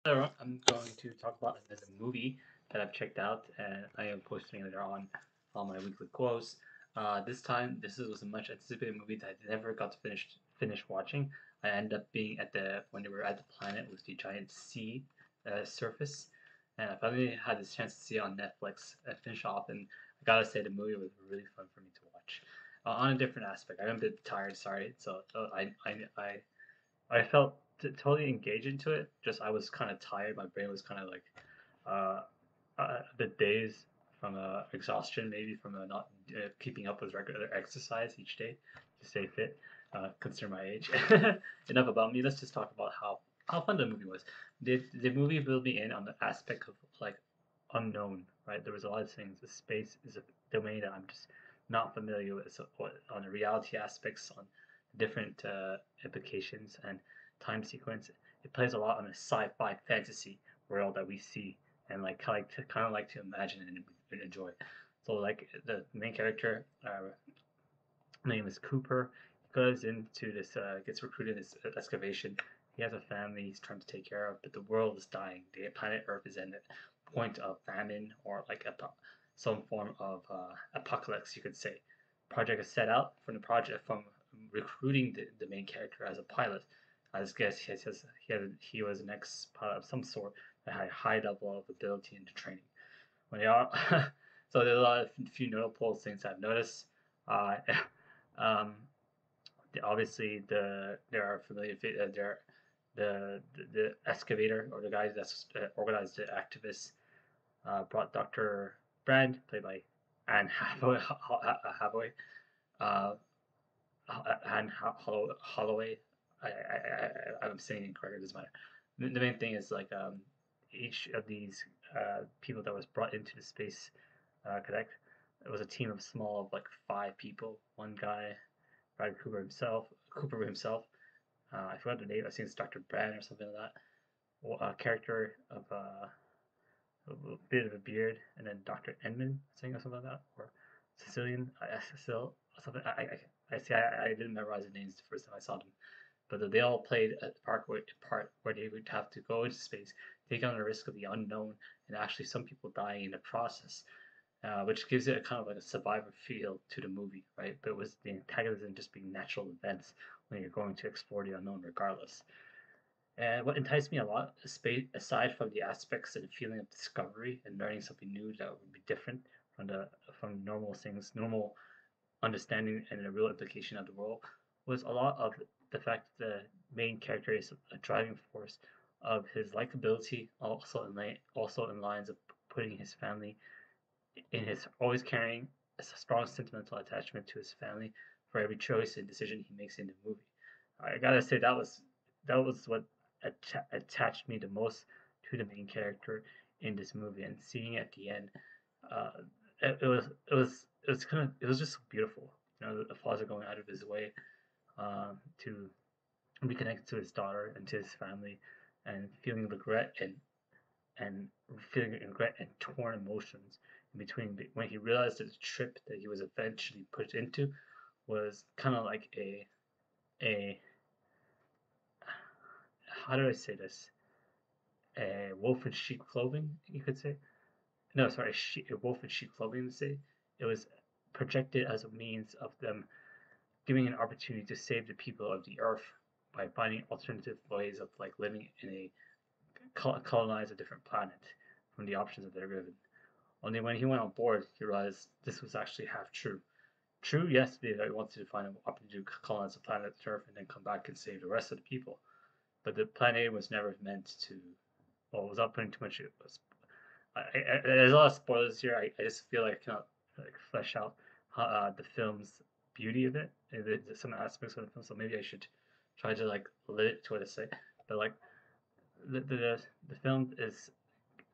Hello, I'm going to talk about another movie that I've checked out, and I am posting later on my weekly quotes. This time, was a much anticipated movie that I never got to finish watching. I ended up being at the when they were at the planet with the giant sea surface, and I finally had this chance to see it on Netflix and finish off. And I gotta say, the movie was really fun for me to watch. On a different aspect, I'm a bit tired, sorry. I felt totally engaged into it. Just I was kind of tired. My brain was kind of like uh, a bit dazed from exhaustion, maybe from not keeping up with regular exercise each day to stay fit. Consider my age. Enough about me. Let's just talk about how fun the movie was. The movie filled me in on the aspect of like unknown. Right, there was a lot of things. The space is a domain that I'm just not familiar with. So on the reality aspects, on different implications and time sequence. It plays a lot on a sci-fi fantasy world that we see and kind of like to imagine and enjoy. So like the main character, name is Cooper. He goes into this, gets recruited in this excavation. He has a family he's trying to take care of, but the world is dying. The planet Earth is at a point of famine or like some form of apocalypse, you could say. Project is set out from the project from recruiting the main character as a pilot. I just guess he was an ex pilot of some sort that had a high level of ability and training. When they are, so there's a lot of few notable things I've noticed. Uh, um, obviously there are familiar there the excavator or the guy that's organized the activists brought Dr. Brand, played by Anne Hathaway, uh, Anne Holloway. I'm saying it incorrectly. It doesn't matter. The main thing is like each of these people that was brought into the space connect. It was a team of small of like 5 people. One guy, Brad Cooper himself. I forgot the name. I think it's Dr. Brand or something like that. Well, a character of a bit of a beard, and then Dr. Enman, I think, or something like that, or Sicilian, Cecil, or something. I see. I didn't memorize the names the first time I saw them, but they all played a part where they would have to go into space, take on the risk of the unknown, and actually some people dying in the process, which gives it a kind of like a survivor feel to the movie, right? But it was the antagonism just being natural events when you're going to explore the unknown regardless. And what enticed me a lot, aside from the aspects and the feeling of discovery and learning something new that would be different from normal things, normal understanding and the real implication of the world, was a lot of the fact that the main character is a driving force of his likability, also in lines of putting his family in his always carrying a strong sentimental attachment to his family for every choice and decision he makes in the movie. I gotta say that was what attached me the most to the main character in this movie, and seeing it at the end, uh, it was just beautiful. You know, the father going out of his way to reconnect to his daughter and to his family, and and feeling regret and torn emotions in between when he realized that the trip that he was eventually put into was kind of like a how do I say this, a wolf in sheep clothing, you could say. No, sorry, a wolf in sheep clothing to say. It was projected as a means of them giving an opportunity to save the people of the earth by finding alternative ways of like living in a colonize a different planet from the options that they're given. Only when he went on board, he realized this was actually half true. True, yes, they wanted to find an opportunity to colonize the planet Earth and then come back and save the rest of the people. But the planet was never meant to. Well, without putting too much, there's a lot of spoilers here. I just feel like I cannot like flesh out the film's beauty of it, some aspects of the film. So maybe I should try to like limit it to what I say. But like the film is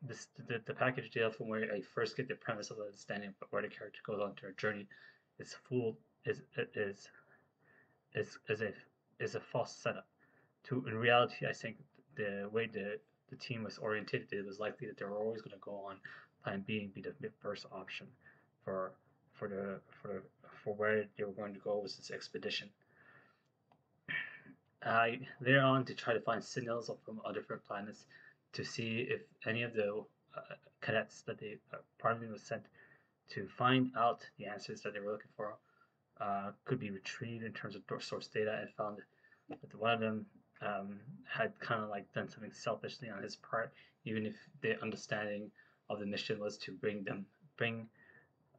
the package deal from where I first get the premise of the understanding of where the character goes on their journey is full is a is a false setup. To in reality, I think the way the team was oriented, it was likely that they were always going to go on plan B and be the first option for for the for the for where they were going to go with this expedition. Later on, to try to find signals from other different planets to see if any of the cadets that they Parliament was sent to find out the answers that they were looking for could be retrieved in terms of source data, and found that one of them had kind of like done something selfishly on his part, even if the understanding of the mission was to bring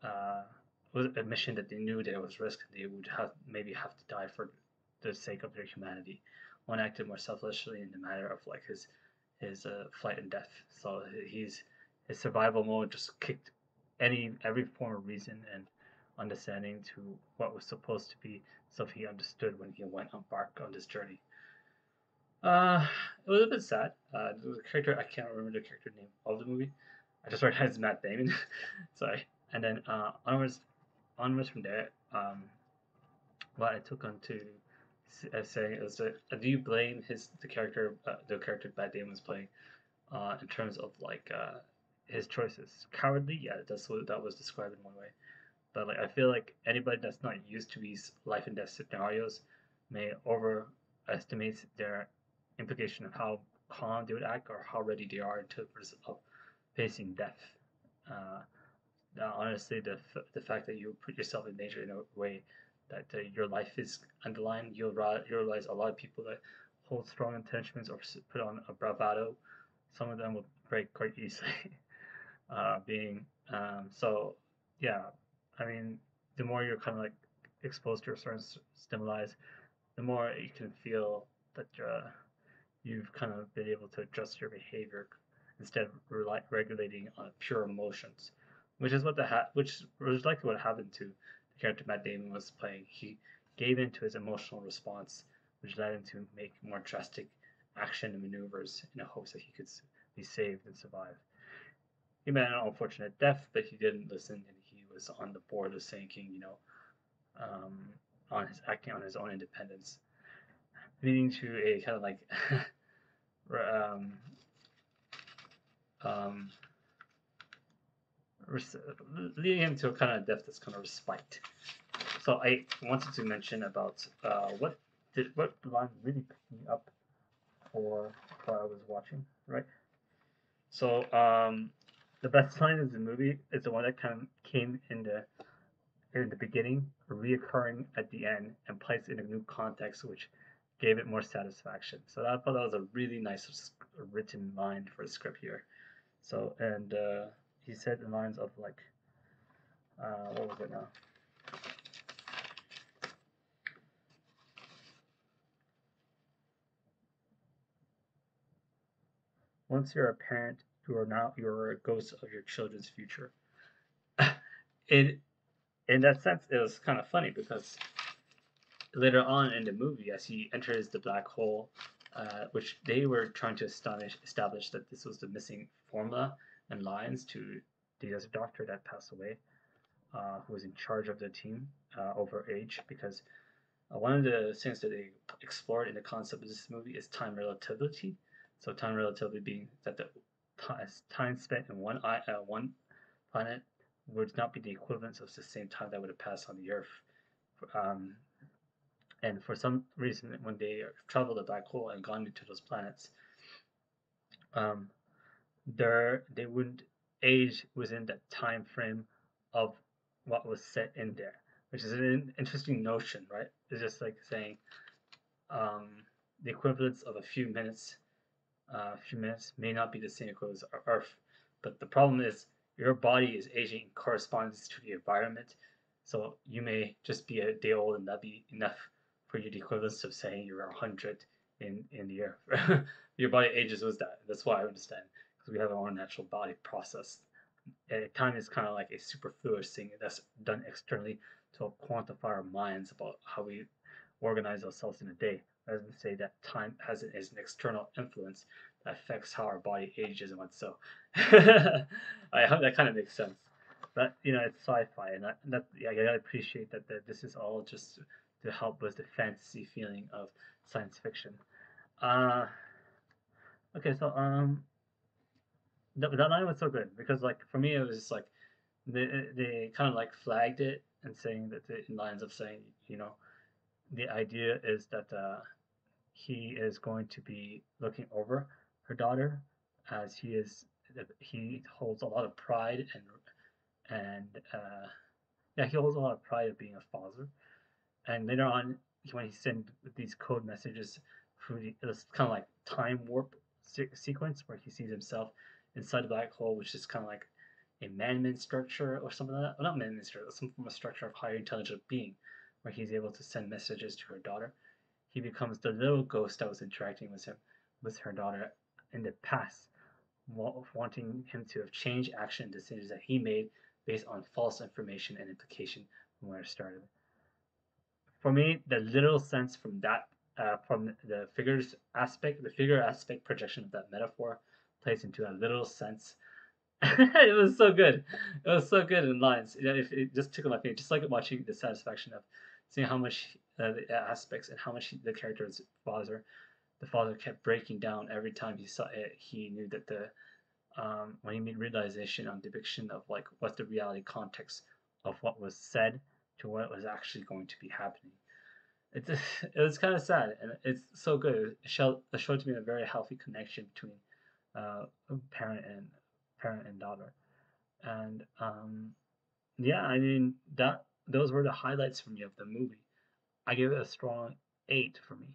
uh, was a mission that they knew that it was risk, they would maybe have to die for the sake of their humanity. One acted more selfishly in the matter of like his flight and death. So his survival mode just kicked every form of reason and understanding to what was supposed to be stuff he understood when he went embark on this journey. Uh, it was a bit sad. The character, I can't remember the character name of the movie. I just recognized Matt Damon. Sorry. And then onwards from there, what I took on to saying is that do you blame the character Matt Damon was playing, in terms of like his choices? Cowardly, yeah, that's what that was described in one way. But like I feel like anybody that's not used to these life and death scenarios may overestimate their implication of how calm they would act or how ready they are in terms of facing death. Uh, Honestly, the fact that you put yourself in danger in a way that your life is underlined, you realize a lot of people that hold strong intentions or put on a bravado, some of them will break quite easily. Being so, yeah. I mean, the more you're kind of like exposed to certain stimuli, the more you can feel that you've kind of been able to adjust your behavior instead of regulating on pure emotions, which is which was likely what happened to the character Matt Damon was playing. He gave in to his emotional response, which led him to make more drastic action and maneuvers in the hopes that he could be saved and survive. He met an unfortunate death, but he didn't listen, and he was on the board of sinking, um, on his acting on his own independence, leading to a kind of like um, um, leading him to a kind of death that's kind of respite. So I wanted to mention about what line really picked me up for what I was watching, right? So the best line of the movie is the one that kind of came in the beginning, reoccurring at the end, and placed in a new context, which gave it more satisfaction. So I thought that was a really nice written line for the script here. So and he said in lines of like, what was it now? Once you're a parent, you're a ghost of your children's future. in in that sense, it was kind of funny because later on in the movie, as he enters the black hole, which they were trying to establish that this was the missing formula and lines to the other doctor that passed away, who was in charge of the team over age, because one of the things that they explored in the concept of this movie is time relativity. So time relativity being that the time spent in one planet would not be the equivalent of the same time that would have passed on the Earth. Um, and for some reason, when they traveled the black hole and gone into those planets, um, they wouldn't age within that time frame of what was set in there, which is an interesting notion, right? It's just like saying um, the equivalence of a few minutes may not be the same equivalence of Earth. But the problem is your body is aging in correspondence to the environment. So you may just be a day old, and that be enough for you the equivalence of saying you're 100 in the Earth. Your body ages with that. That's why I understand, because we have our own natural body process. Time is kind of like a superfluous thing that's done externally to quantify our minds about how we organize ourselves in a day. Rather than say that time is an external influence that affects how our body ages and what so. I hope that kind of makes sense. But it's sci-fi, and yeah, I gotta appreciate that this is all just to help with the fantasy feeling of science fiction. Uh, okay, so that line was so good because like for me it was just like they kind of like flagged it and saying that in lines of saying the idea is that he is going to be looking over her daughter as he holds a lot of pride and yeah, he holds a lot of pride of being a father. And later on, when he sent these code messages through this kind of like time warp sequence where he sees himself inside a black hole, which is kind of like a man-made structure or something like that. Well, not man-made structure, some form of structure of higher intelligent being, where he's able to send messages to her daughter. He becomes the little ghost that was interacting with her daughter in the past, wanting him to have changed action decisions that he made based on false information and implication from where it started. For me, the literal sense from that, from the figure aspect projection of that metaphor plays into a literal sense. It was so good. It was so good in lines. If it just took my face, just like watching the satisfaction of seeing how much the aspects and how much the character's the father kept breaking down every time he saw it. He knew that the when he made realization on depiction of like what's the reality context of what was said to what was actually going to be happening. It's it was kind of sad, and it's so good. It showed to me a very healthy connection between uh, parent and parent and daughter, and yeah, I mean that those were the highlights for me of the movie. I give it a strong 8 for me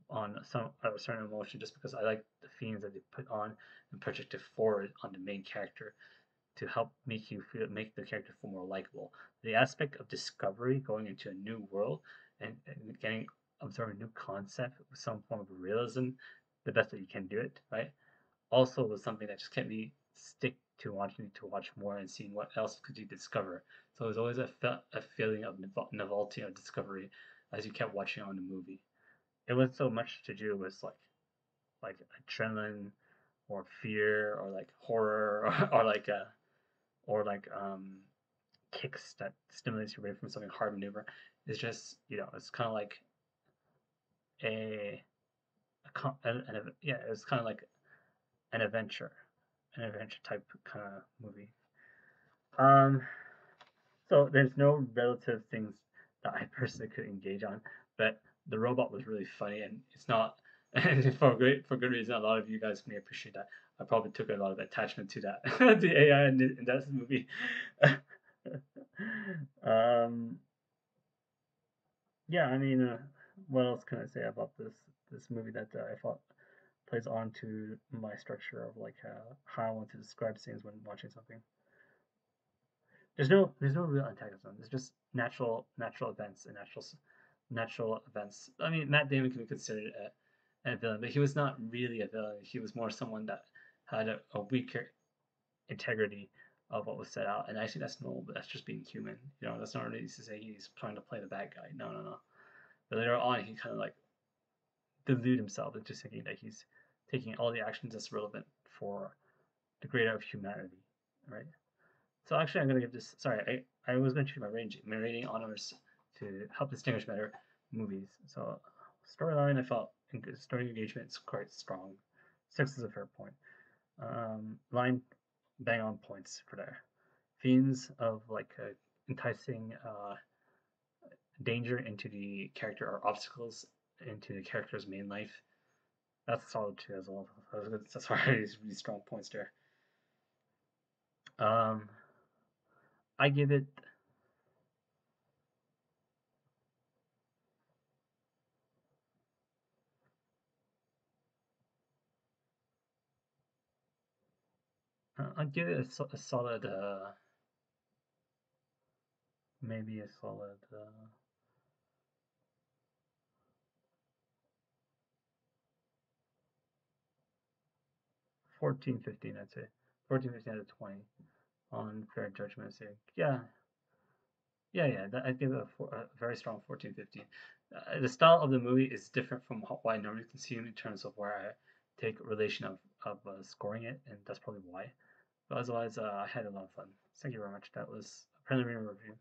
on some a certain emotion, just because I like the themes that they put on and projected forward on the main character to help make the character feel more likable. The aspect of discovery, going into a new world and getting observing a new concept with some form of realism, the best that you can do it, right? Also was something that just kept me stick to wanting to watch more and seeing what else could you discover. So it was always a feeling of novelty or discovery as you kept watching on the movie. It was so much to do with like adrenaline or fear or like horror or like kicks that stimulates your brain from something hard maneuver. It's just it's kind of like a, yeah, it's kind of like an adventure, an adventure type kind of movie. Um, so there's no relative things that I personally could engage on, but the robot was really funny, and it's not, and for good reason. A lot of you guys may appreciate that. I probably took a lot of attachment to that, the AI in that movie. um, yeah, I mean, what else can I say about this movie that I thought plays on to my structure of like how I want to describe things when watching something. There's no real antagonism. It's just natural events and natural events. I mean, Matt Damon can be considered a villain, but he was not really a villain. He was more someone that had a weaker integrity of what was set out, and I think that's normal. But that's just being human. That's not really to say he's trying to play the bad guy. No, no, no. But later on, he kind of like delude himself into thinking that he's taking all the actions that's relevant for the greater of humanity, right? So actually, I'm gonna give this. Sorry, I was mentioning my rating honors to help distinguish better movies. So storyline, I felt story engagement is quite strong. 6 is a fair point. Line, bang on points for there. Themes of like enticing danger into the character or obstacles into the character's main life. That's solid too as well. That's why these really strong points there. Um, I give it. I'd give it a solid. Maybe a solid. 14, 15, I'd say. 14, 15 out of 20 on fair judgment. I'd say, yeah, yeah, yeah. I'd give it a very strong 14, 15. The style of the movie is different from what I normally consume in terms of where I take relation of scoring it, and that's probably why. But otherwise, I had a lot of fun. Thank you very much. That was a preliminary review.